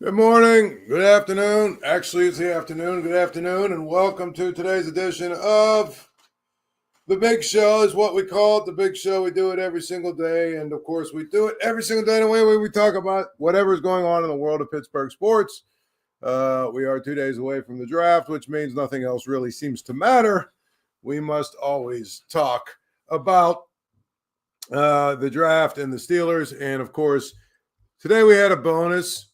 Good morning, good afternoon. Actually, it's the afternoon. Good afternoon, and welcome to today's edition of The Big Show, is what we call it. The Big Show. We do it every single day, and of course, we do it every single day in a way where we talk about whatever's going on in the world of Pittsburgh sports. We are 2 days away from the draft, which means nothing else really seems to matter. We must always talk about the draft and the Steelers, and of course, today we had a bonus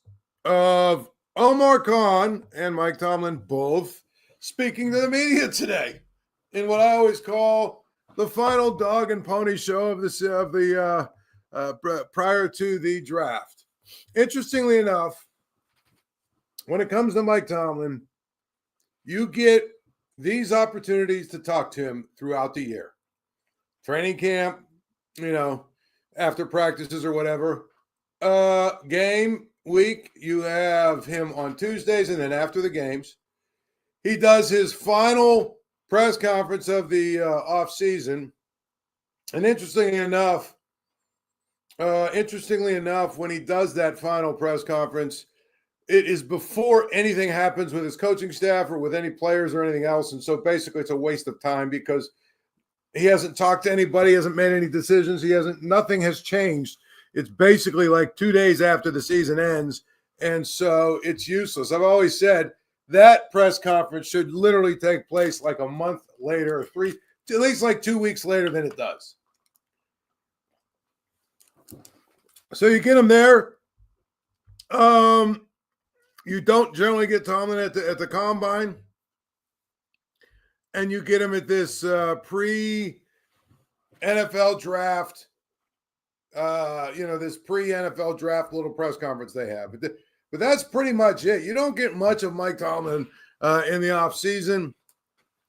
of Omar Khan and Mike Tomlin both speaking to the media today in what I always call the final dog and pony show of the prior to the draft. Interestingly enough, when it comes to Mike Tomlin, you get these opportunities to talk to him throughout the year. Training camp, after practices or whatever. Game week, you have him on Tuesdays, and then after the games, he does his final press conference of the off season. And interestingly enough, when he does that final press conference, it is before anything happens with his coaching staff or with any players or anything else. And so basically it's a waste of time because he hasn't talked to anybody, hasn't made any decisions. Nothing has changed. It's basically like 2 days after the season ends, and so it's useless. I've always said that press conference should literally take place like a month later, at least like 2 weeks later than it does. So you get him there. You don't generally get Tomlin at the combine, and you get him at this pre-NFL draft. This pre-NFL draft little press conference they have. But that's pretty much it. You don't get much of Mike Tomlin in the offseason.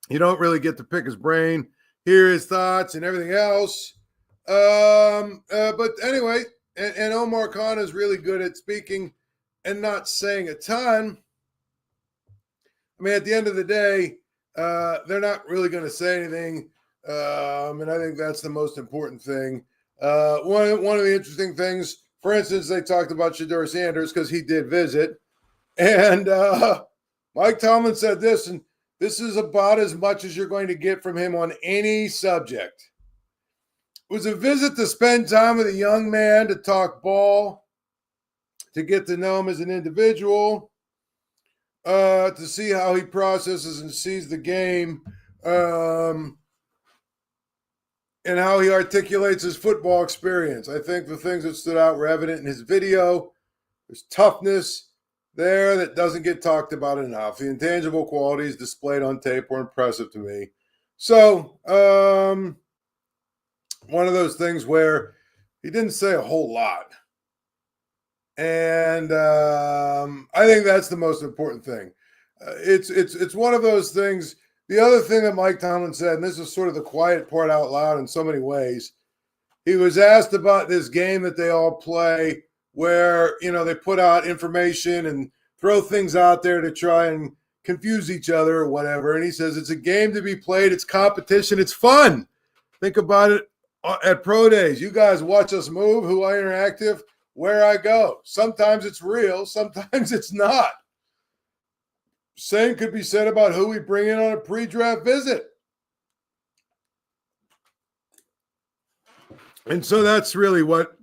You don't really get to pick his brain, hear his thoughts, and everything else. But anyway, and Omar Khan is really good at speaking and not saying a ton. I mean, at the end of the day, they're not really going to say anything. And I think that's the most important thing. One of the interesting things, for instance, they talked about Shedeur Sanders because he did visit. And Mike Tomlin said this, and this is about as much as you're going to get from him on any subject. It was a visit to spend time with a young man, to talk ball, to get to know him as an individual, to see how he processes and sees the game, and how he articulates his football experience. I think the things that stood out were evident in his video. There's toughness there that doesn't get talked about enough. The intangible qualities displayed on tape were impressive to me. So, one of those things where he didn't say a whole lot. And I think that's the most important thing. It's one of those things. The other thing that Mike Tomlin said, and this is sort of the quiet part out loud in so many ways, he was asked about this game that they all play where, they put out information and throw things out there to try and confuse each other or whatever. And he says, it's a game to be played. It's competition. It's fun. Think about it at pro days. You guys watch us move, who I interactive, where I go. Sometimes it's real. Sometimes it's not. Same could be said about who we bring in on a pre-draft visit. And so that's really what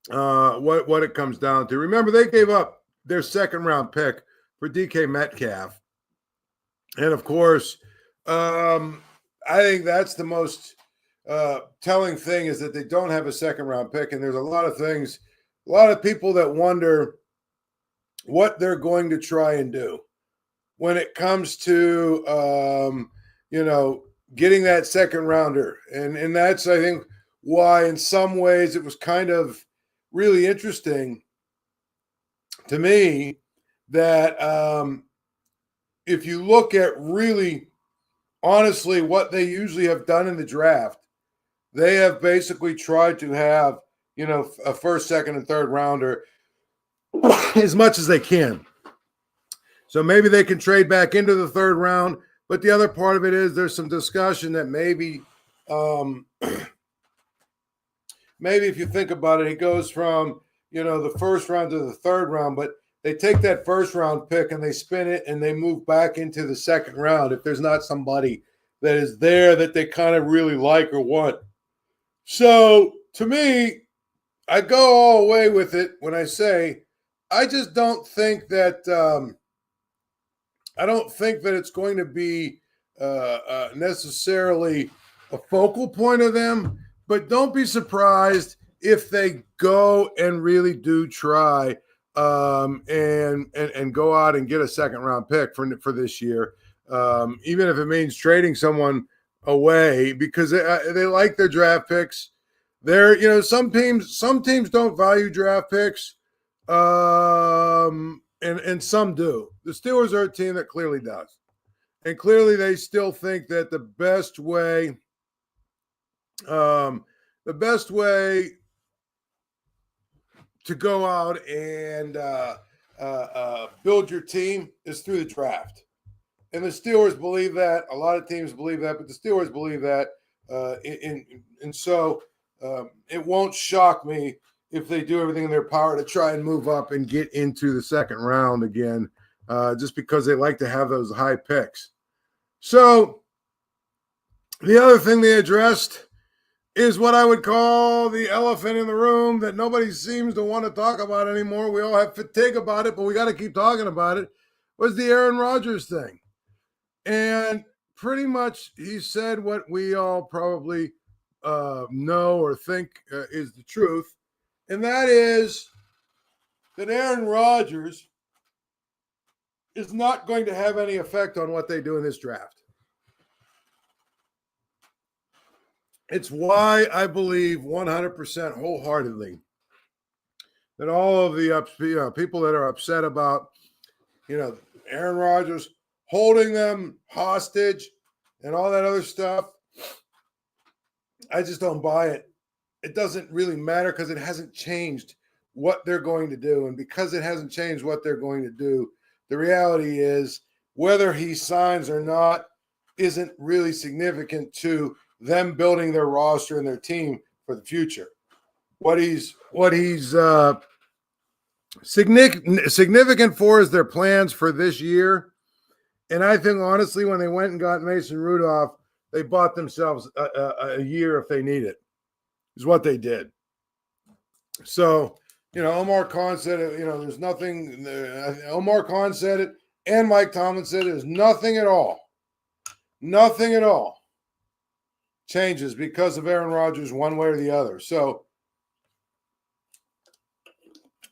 it comes down to. Remember, they gave up their second-round pick for DK Metcalf. And, of course, I think that's the most telling thing is that they don't have a second-round pick. And there's a lot of people that wonder what they're going to try and do when it comes to, getting that second rounder. And that's, I think, why in some ways it was kind of really interesting to me that if you look at really honestly what they usually have done in the draft, they have basically tried to have, a first, second, and third rounder as much as they can. So maybe they can trade back into the third round. But the other part of it is there's some discussion that maybe if you think about it, he goes from, the first round to the third round. But they take that first round pick and they spin it and they move back into the second round if there's not somebody that is there that they kind of really like or want. So to me, I go all the way with it when I say I just don't think that it's going to be necessarily a focal point of them, but don't be surprised if they go and really do try and go out and get a second round pick for this year, even if it means trading someone away because they like their draft picks. They're some teams don't value draft picks, and some do. The Steelers are a team that clearly does, and clearly they still think that the best way to go out and build your team is through the draft. And the Steelers believe that. A lot of teams believe that, but the Steelers believe that. And so it won't shock me if they do everything in their power to try and move up and get into the second round again, just because they like to have those high picks. So the other thing they addressed is what I would call the elephant in the room that nobody seems to want to talk about anymore. We all have fatigue about it, but we got to keep talking about it, was the Aaron Rodgers thing. And pretty much he said what we all probably know or think is the truth, and that is that Aaron Rodgers is not going to have any effect on what they do in this draft. It's why I believe 100% wholeheartedly that all of the people that are upset about, Aaron Rodgers holding them hostage and all that other stuff, I just don't buy it. It doesn't really matter because it hasn't changed what they're going to do. And because it hasn't changed what they're going to do, the reality is whether he signs or not isn't really significant to them building their roster and their team for the future. What he's significant for is their plans for this year. And I think, honestly, when they went and got Mason Rudolph, they bought themselves a year if they need it, is what they did. So, Omar Khan said it, there's nothing. Omar Khan said it, and Mike Tomlin said there's nothing at all changes because of Aaron Rodgers one way or the other. So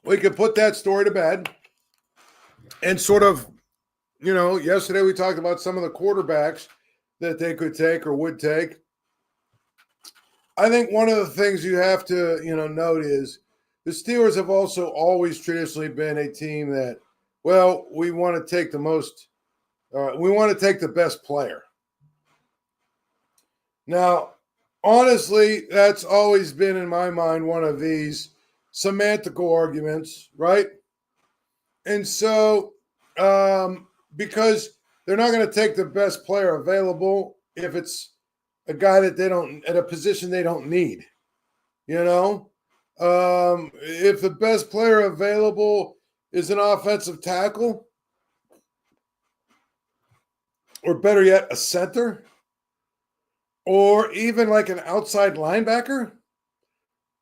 we could put that story to bed and sort of, yesterday we talked about some of the quarterbacks that they could take or would take. I think one of the things you have to, note is the Steelers have also always traditionally been a team that, we want to take the best player. Now, honestly, that's always been in my mind one of these semantical arguments, right? And so, because they're not going to take the best player available if it's a guy that they don't, at a position they don't need, if the best player available is an offensive tackle, or better yet, a center, or even like an outside linebacker,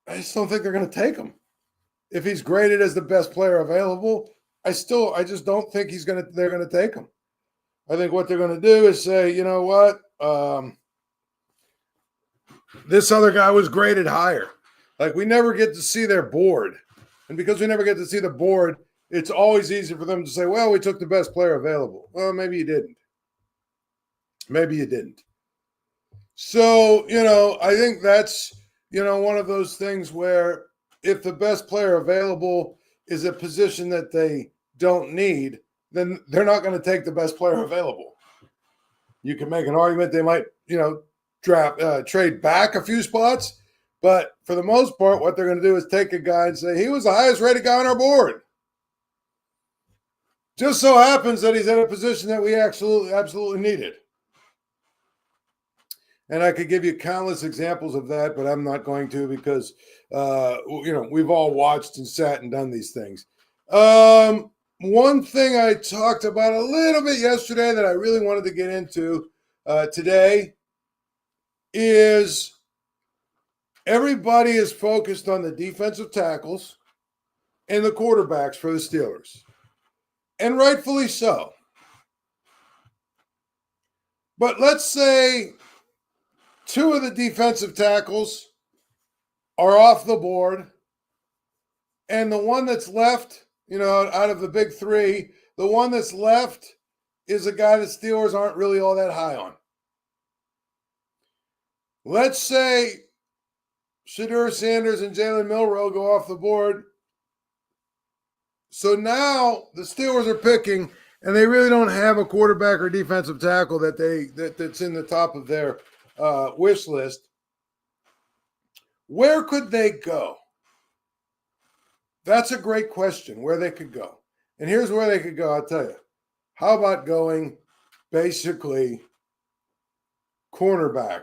I just don't think they're going to take him. If he's graded as the best player available, I just don't think they're going to take him. I think what they're going to do is say, you know what? This other guy was graded higher. Like, we never get to see their board. And because we never get to see the board, it's always easy for them to say, we took the best player available. Well, maybe you didn't. So, I think that's, one of those things where if the best player available is a position that they don't need, then they're not going to take the best player available. You can make an argument they might, trade back a few spots, but for the most part, what they're going to do is take a guy and say, he was the highest rated guy on our board. Just so happens that he's in a position that we absolutely needed. And I could give you countless examples of that, but I'm not going to because, we've all watched and sat and done these things. one thing I talked about a little bit yesterday that I really wanted to get into today is everybody is focused on the defensive tackles and the quarterbacks for the Steelers, and rightfully so. But let's say two of the defensive tackles are off the board, and the one that's left, out of the big three, the one that's left is a guy the Steelers aren't really all that high on. Let's say Shedeur Sanders and Jalen Milroe go off the board. So now the Steelers are picking, and they really don't have a quarterback or defensive tackle that's in the top of their wish list. Where could they go? That's a great question, where they could go. And here's where they could go, I'll tell you. How about going basically cornerback?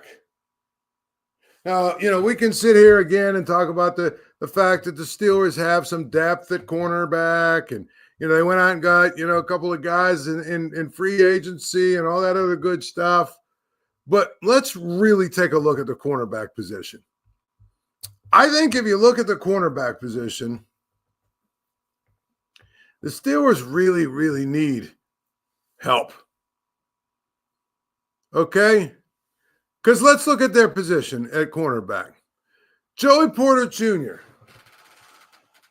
Now, we can sit here again and talk about the fact that the Steelers have some depth at cornerback, and, they went out and got, a couple of guys in free agency and all that other good stuff. But let's really take a look at the cornerback position. I think if you look at the cornerback position, the Steelers really, really need help. Okay? Because let's look at their position at cornerback. Joey Porter Jr.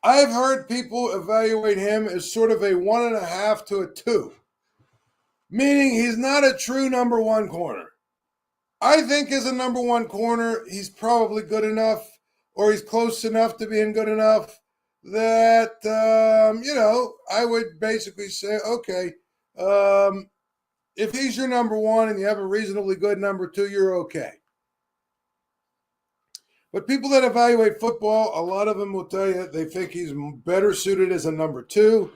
I've heard people evaluate him as sort of a 1.5 to a 2, meaning he's not a true number one corner. I think as a number one corner, he's probably good enough, or he's close enough to being good enough that, I would basically say, okay, if he's your number one and you have a reasonably good number two, you're okay. But people that evaluate football, a lot of them will tell you they think he's better suited as a number two.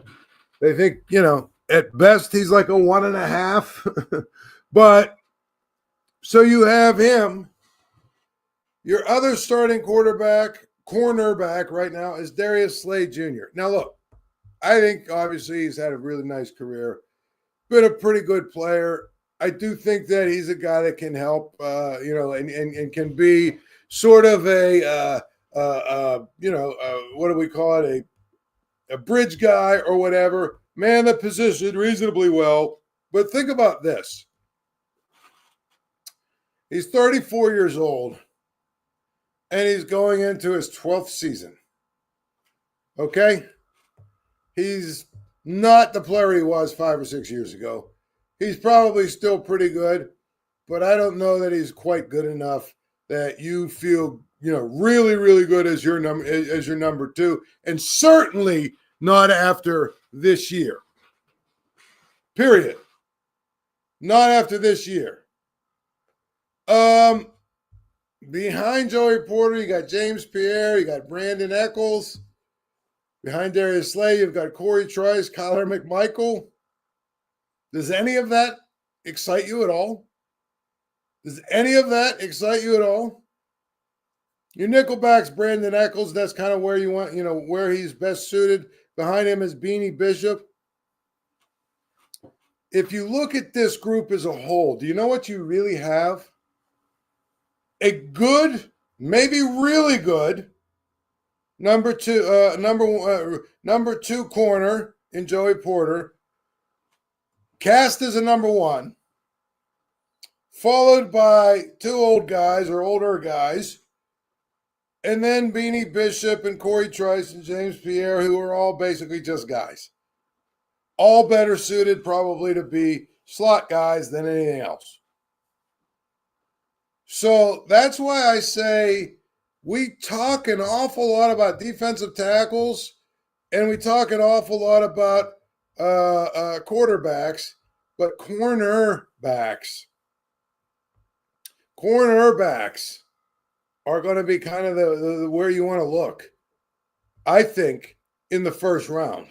They think, at best he's like a 1.5. But so you have him. Your other starting cornerback right now is Darius Slade Jr. Now, look, I think obviously he's had a really nice career, been a pretty good player. I do think that he's a guy that can help, and can be sort of a, what do we call it, a bridge guy or whatever. Man the position reasonably well. But think about this. He's 34 years old, and he's going into his 12th season. Okay? He's not the player he was 5 or 6 years ago. He's probably still pretty good, but I don't know that he's quite good enough that you feel, really, really good as your number two, and certainly not after this year. Period. Not after this year. Behind Joey Porter, you got James Pierre, you got Brandon Eccles. Behind Darius Slade, you've got Corey Trice, Kyler McMichael. Does any of that excite you at all? Does any of that excite you at all? Your nickelback's Brandon Eccles. That's kind of where you want, where he's best suited. Behind him is Beanie Bishop. If you look at this group as a whole, do you know what you really have? A good, maybe really good number two corner in Joey Porter, cast as a number one, followed by two old guys or older guys, and then Beanie Bishop and Corey Trice and James Pierre, who are all basically just guys. All better suited probably to be slot guys than anything else. So that's why I say we talk an awful lot about defensive tackles, and we talk an awful lot about quarterbacks, but cornerbacks are going to be kind of the where you want to look, I think, in the first round.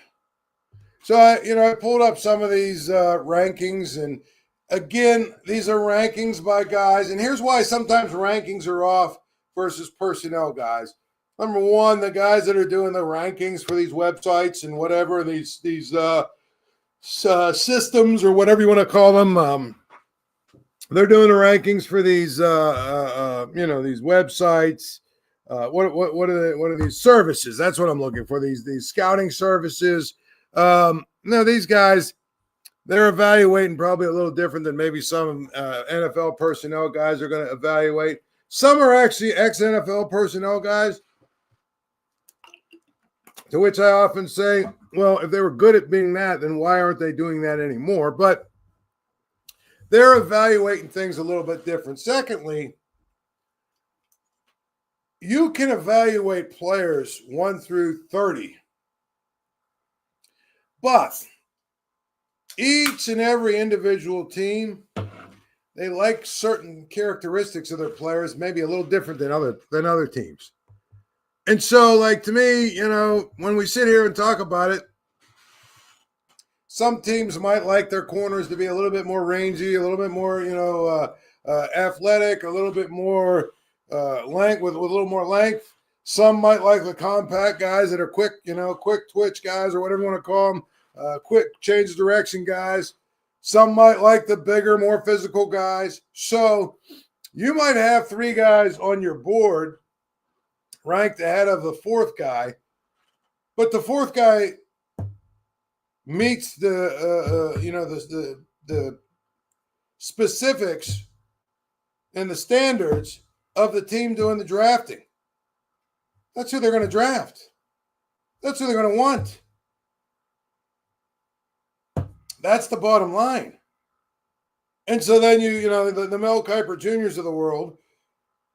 So I pulled up some of these rankings, and again, these are rankings by guys, and here's why sometimes rankings are off versus personnel guys. Number one, the guys that are doing the rankings for these websites and whatever, these systems or whatever you want to call them, they're doing the rankings for these, these websites. What are these services? That's what I'm looking for. These scouting services. These guys, they're evaluating probably a little different than maybe some NFL personnel guys are going to evaluate. Some are actually ex-NFL personnel guys, to which I often say, well, if they were good at being that, then why aren't they doing that anymore? But they're evaluating things a little bit different. Secondly, you can evaluate players 1 through 30, but each and every individual team, they like certain characteristics of their players, maybe a little different than other teams. And so, like, to me, when we sit here and talk about it, some teams might like their corners to be a little bit more rangy, a little bit more, athletic, a little bit more length, with a little more length. Some might like the compact guys that are quick, quick twitch guys or whatever you want to call them, quick change of direction guys. Some might like the bigger, more physical guys. So you might have 3 guys on your board ranked ahead of the 4th guy, but the 4th guy meets the specifics and the standards of the team doing the drafting. That's who they're going to draft. That's who they're going to want. That's the bottom line. And so then the Mel Kiper Juniors of the world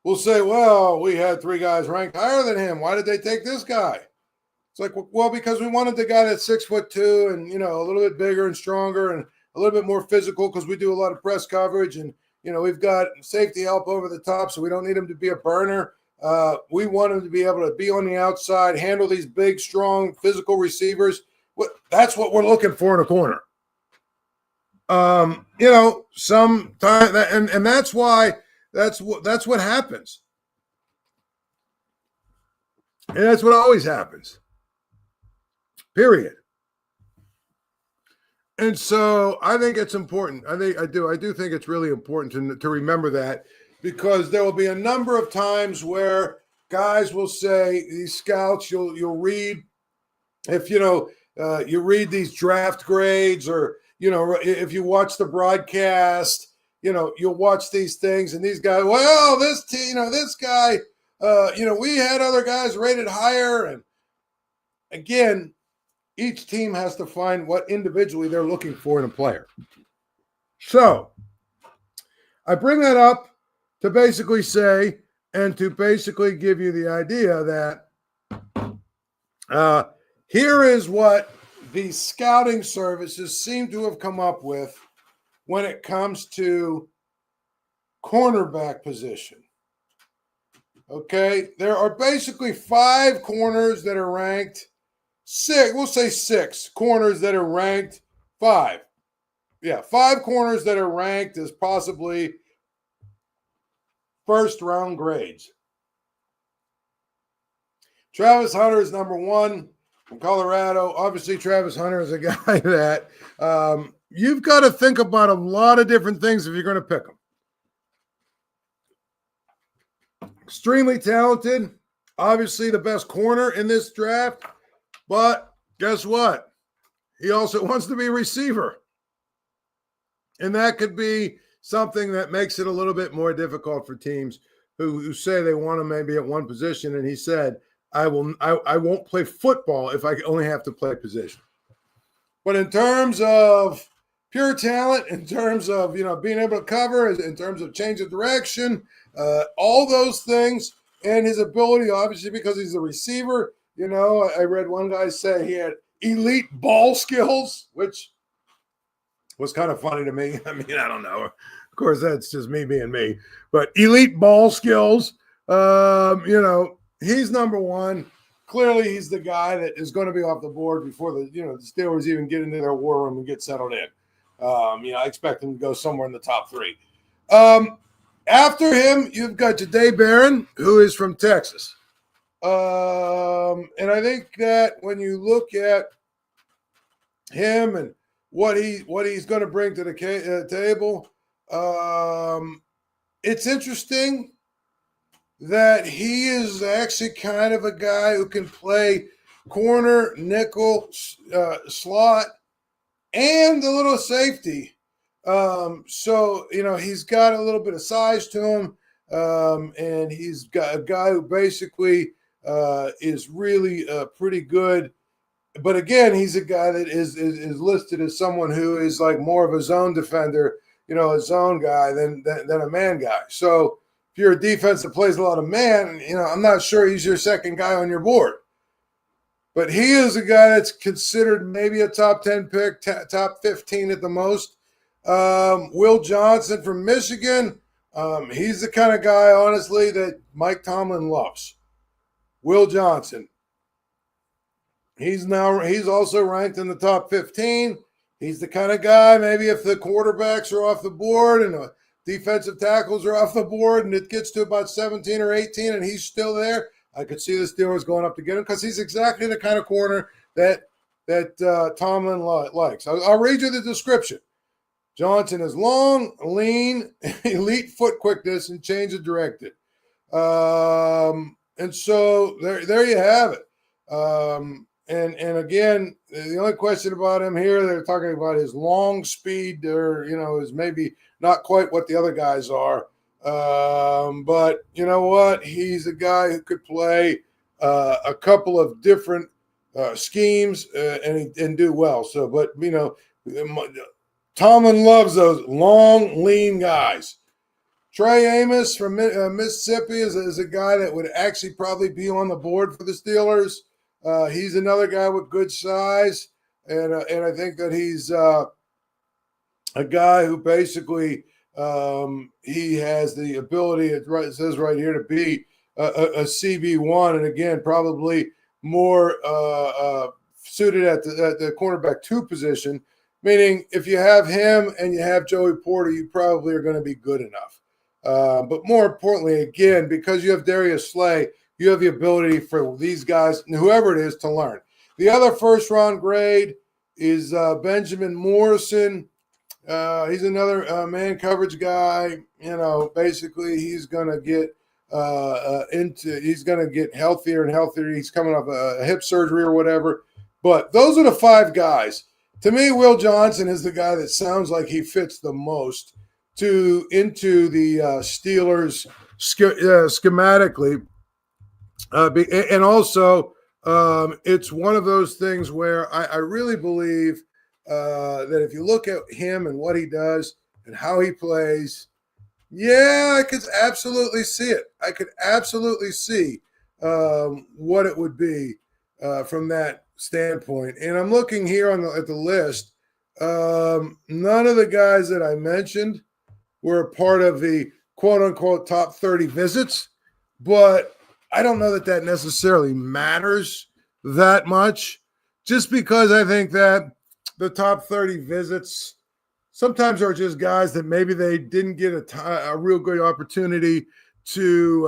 will say, well, we had 3 guys ranked higher than him. Why did they take this guy? It's like, well, because we wanted the guy that's 6'2" and, a little bit bigger and stronger and a little bit more physical, because we do a lot of press coverage and, we've got safety help over the top, so we don't need him to be a burner. We want him to be able to be on the outside, handle these big, strong, physical receivers. That's what we're looking for in a corner. Sometimes, and that's why that's what happens. And that's what always happens. Period. And so I think it's important. I do think it's really important to remember that, because there will be a number of times where guys will say, these scouts, you'll read, if you read these draft grades, or if you watch the broadcast, you'll watch these things, and these guys, well, this team, this guy, we had other guys rated higher. And again, each team has to find what individually they're looking for in a player. So I bring that up to basically say, and to basically give you the idea that here is what the scouting services seem to have come up with when it comes to cornerback position. Okay, there are basically 5 corners that are ranked. 6 corners that are ranked. 5 corners that are ranked as possibly first-round grades. Travis Hunter is number 1 from Colorado. Obviously, Travis Hunter is a guy that you've got to think about a lot of different things if you're going to pick him. Extremely talented. Obviously, the best corner in this draft. But guess what? He also wants to be a receiver. And that could be something that makes it a little bit more difficult for teams who say they want him maybe at one position. And he said, I won't play football if I only have to play position. But in terms of pure talent, in terms of, being able to cover, in terms of change of direction, all those things, and his ability, obviously, because he's a receiver. I read one guy say he had elite ball skills, which was kind of funny to me. I mean, I don't know. Of course, that's just me being me. But elite ball skills, he's number 1. Clearly, he's the guy that is going to be off the board before the Steelers even get into their war room and get settled in. I expect him to go somewhere in the top 3. After him, you've got Jahdae Barron, who is from Texas. And I think that when you look at him and what he's going to bring to the table, it's interesting that he is actually kind of a guy who can play corner, nickel, slot, and a little safety. So, he's got a little bit of size to him, and he's got a guy who basically is really pretty good. But again, he's a guy that is listed as someone who is like more of a zone defender, a zone guy than a man guy. So if you're a defense that plays a lot of man, I'm not sure he's your second guy on your board. But he is a guy that's considered maybe a top 10 pick, top 15 at the most. Will Johnson from Michigan, he's the kind of guy, honestly, that Mike Tomlin loves. Will Johnson. He's also ranked in the top 15. He's the kind of guy, maybe if the quarterbacks are off the board and the defensive tackles are off the board and it gets to about 17 or 18 and he's still there, I could see the Steelers going up to get him because he's exactly the kind of corner that Tomlin likes. I'll read you the description. Johnson is long, lean, elite foot quickness, and change of directed. And so there you have it. And again, the only question about him here, they're talking about his long speed, or is maybe not quite what the other guys are. But you know what? He's a guy who could play a couple of different schemes and do well. So, but Tomlin loves those long, lean guys. Trey Amos from Mississippi is a guy that would actually probably be on the board for the Steelers. He's another guy with good size, and I think that he's a guy who basically he has the ability, it says right here, to be a CB1, and again, probably more suited at the cornerback 2 position, meaning if you have him and you have Joey Porter, you probably are going to be good enough. But more importantly, again, because you have Darius Slay, you have the ability for these guys, whoever it is, to learn. The other first-round grade is Benjamin Morrison. He's another man coverage guy. Basically, he's going to get he's going to get healthier and healthier. He's coming off a hip surgery or whatever. But those are the 5 guys. To me, Will Johnson is the guy that sounds like he fits the most into the Steelers schematically. And also, it's one of those things where I really believe that if you look at him and what he does and how he plays, I could absolutely see it. I could absolutely see what it would be from that standpoint. And I'm looking here at the list. None of the guys that I mentioned were a part of the quote-unquote top 30 visits, but I don't know that necessarily matters that much, just because I think that the top 30 visits sometimes are just guys that maybe they didn't get a real good opportunity to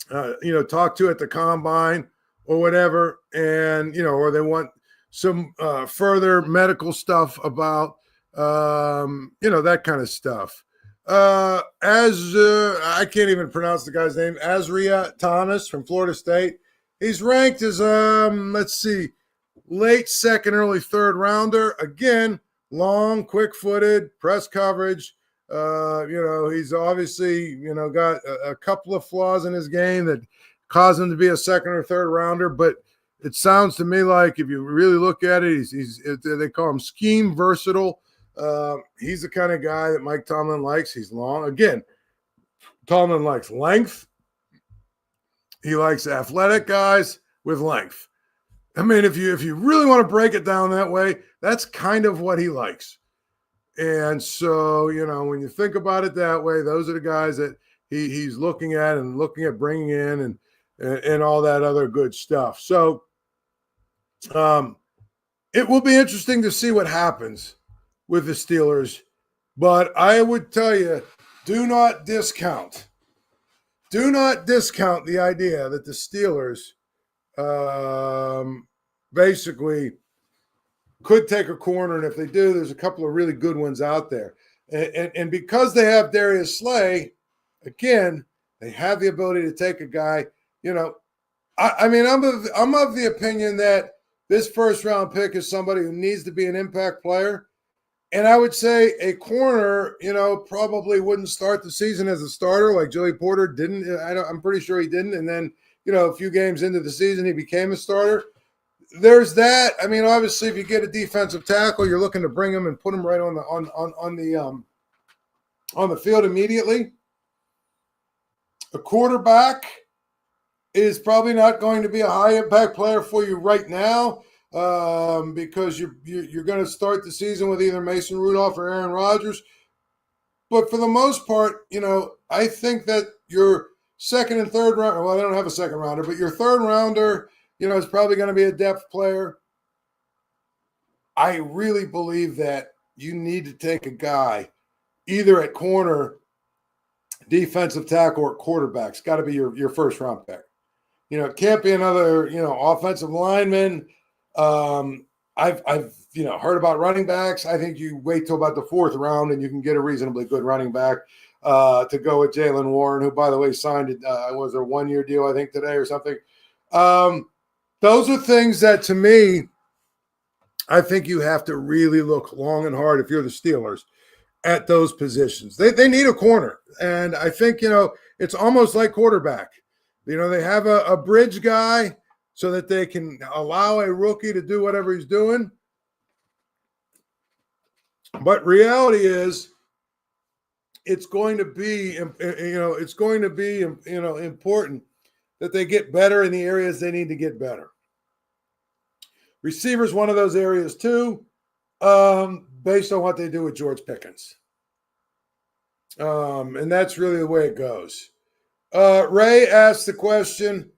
talk to at the combine or whatever, and or they want some further medical stuff about that kind of stuff. I can't even pronounce the guy's name. Azareye'h Thomas from Florida State. He's ranked as late second, early third rounder. Again, long, quick-footed, press coverage. He's obviously got a couple of flaws in his game that cause him to be a second or third rounder. But it sounds to me like if you really look at it, they call him scheme versatile. He's the kind of guy that Mike Tomlin likes. He's long. Again, Tomlin likes length. He likes athletic guys with length. I mean, if you really want to break it down that way, that's kind of what he likes. And so, when you think about it that way, those are the guys that he's looking at bringing in and all that other good stuff. So it will be interesting to see what happens with the Steelers, but I would tell you, do not discount do not discount the idea that the Steelers basically could take a corner, and if they do, there's a couple of really good ones out there. And because they have Darius Slay, again, they have the ability to take a guy. I'm of the opinion that this first-round pick is somebody who needs to be an impact player. And I would say a corner, probably wouldn't start the season as a starter like Joey Porter didn't. I'm pretty sure he didn't. And then, a few games into the season, he became a starter. There's that. I mean, obviously, if you get a defensive tackle, you're looking to bring him and put him right on the field immediately. A quarterback is probably not going to be a high impact player for you right now because you're going to start the season with either Mason Rudolph or Aaron Rodgers. But for the most part, I think that your second and third rounder, well, they don't have a second rounder, but your third rounder, is probably going to be a depth player. I really believe that you need to take a guy either at corner, defensive tackle, or quarterback. It's got to be your first round pick. It can't be another, offensive lineman. I've heard about running backs. I think you wait till about the fourth round and you can get a reasonably good running back to go with Jaylen Warren, who, by the way, signed it. Was a 1-year deal, I think, today or something. Those are things that, to me, I think you have to really look long and hard if you're the Steelers at those positions. They need a corner. And I think, it's almost like quarterback. They have a bridge guy so that they can allow a rookie to do whatever he's doing. But reality is it's going to be, important that they get better in the areas they need to get better. Receiver's one of those areas too, based on what they do with George Pickens. And that's really the way it goes. Ray asked the question,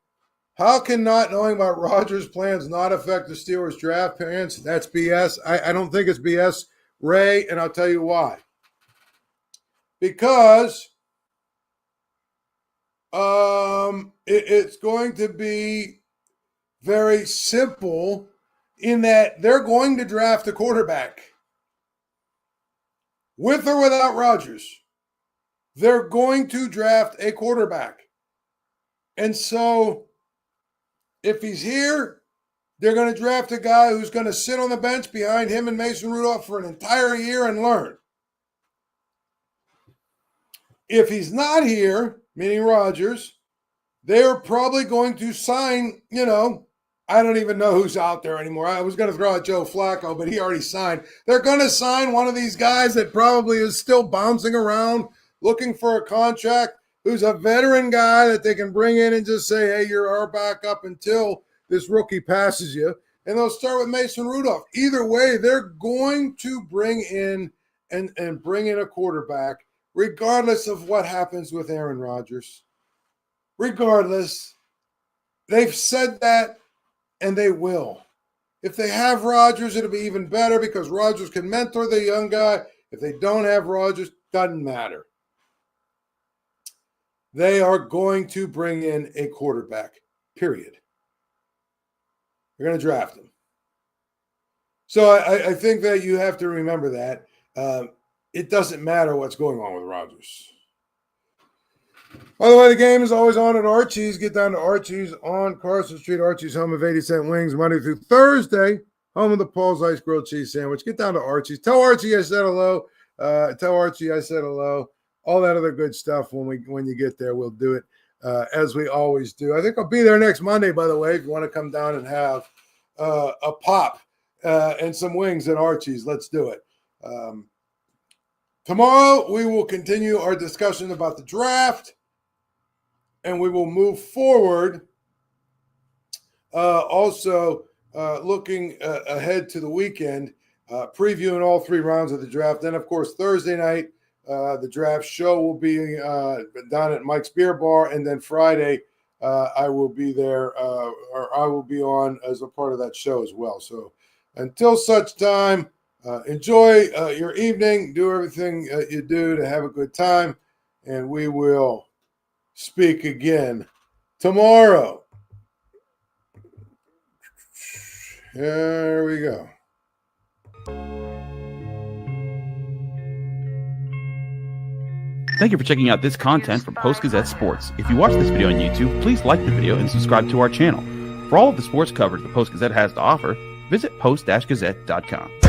how can not knowing about Rodgers' plans not affect the Steelers' draft plans? That's BS. I don't think it's BS, Ray, and I'll tell you why. Because it's going to be very simple in that they're going to draft a quarterback. With or without Rodgers, they're going to draft a quarterback. And so if he's here, they're going to draft a guy who's going to sit on the bench behind him and Mason Rudolph for an entire year and learn. If he's not here, meaning Rodgers, they're probably going to sign, I don't even know who's out there anymore. I was going to throw out Joe Flacco, but he already signed. They're going to sign one of these guys that probably is still bouncing around looking for a contract, who's a veteran guy that they can bring in and just say, hey, you're our backup until this rookie passes you. And they'll start with Mason Rudolph. Either way, they're going to bring in and bring in a quarterback, regardless of what happens with Aaron Rodgers. Regardless, they've said that, and they will. If they have Rodgers, it'll be even better because Rodgers can mentor the young guy. If they don't have Rodgers, doesn't matter. They are going to bring in a quarterback, period. They're going to draft him. So I think that you have to remember that. It doesn't matter what's going on with Rodgers. By the way, the game is always on at Archie's. Get down to Archie's on Carson Street. Archie's, home of 80-cent wings, Monday through Thursday. Home of the Paul Zeise grilled cheese sandwich. Get down to Archie's. Tell Archie I said hello. Tell Archie I said hello. All that other good stuff when you get there, we'll do it as we always do. I think I'll be there next Monday, by the way, if you want to come down and have a pop and some wings at Archie's. Let's do it. Tomorrow, we will continue our discussion about the draft, and we will move forward. Also, looking ahead to the weekend, previewing all 3 rounds of the draft. Then, of course, Thursday night, the draft show will be down at Mike's Beer Bar, and then Friday I will be there, or I will be on as a part of that show as well. So until such time, enjoy your evening, do everything you do to have a good time, and we will speak again tomorrow. There we go. Thank you for checking out this content from Post-Gazette Sports. If you watch this video on YouTube, please like the video and subscribe to our channel. For all of the sports coverage the Post-Gazette has to offer, visit post-gazette.com.